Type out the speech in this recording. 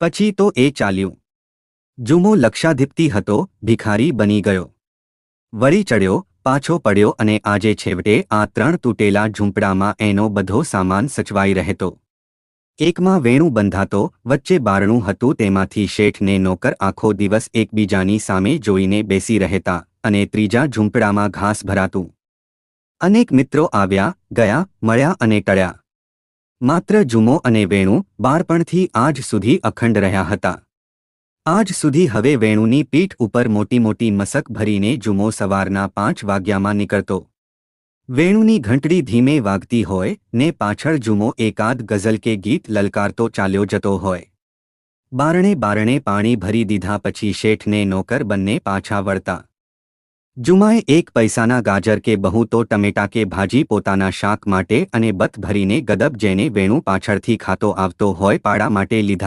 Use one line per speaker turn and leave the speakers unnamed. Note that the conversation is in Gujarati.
પછી તો એ ચાલ્યું. જુમો લક્ષાધિપતિ હતો, ભિખારી બની ગયો. વળી ચડ્યો, પાછો પડ્યો અને આજે છેવટે આ 3 તૂટેલા ઝૂંપડામાં એનો બધો સામાન સચવાઈ રહેતો. એકમાં વેણું બંધાતો, વચ્ચે બારણું હતું, તેમાંથી શેઠ ને નોકર આખો દિવસ એકબીજાની સામે જોઈને બેસી રહેતા અને ત્રીજા ઝૂંપડામાં ઘાસ ભરાતું. અનેક મિત્રો આવ્યા, ગયા, મળ્યા અને ટળ્યા. માત્ર જુમો અને વેણું બાળપણથી આજ સુધી અખંડ રહ્યા હતા. આજ સુધી હવે વેણુની પીઠ ઉપર મોટી મોટી મસક ભરીને જુમો સવારના 5 વાગ્યામાં નીકળતો. વેણુની ઘંટડી ધીમે વાગતી હોય ને પાછળ જુમો એકાદ ગઝલ કે ગીત લલકારતો ચાલ્યો જતો હોય. બારણે બારણે પાણી ભરી દીધા પછી શેઠ ને નોકર બંને પાછા વળતા. જુમાએ 1 પૈસાના ગાજર કે બહુ તો ટમેટા કે ભાજી પોતાના શાક માટે અને બત ભરીને ગદબ જેને વેણુ પાછળથી ખાતો આવતો હોય પાડા માટે લીધા.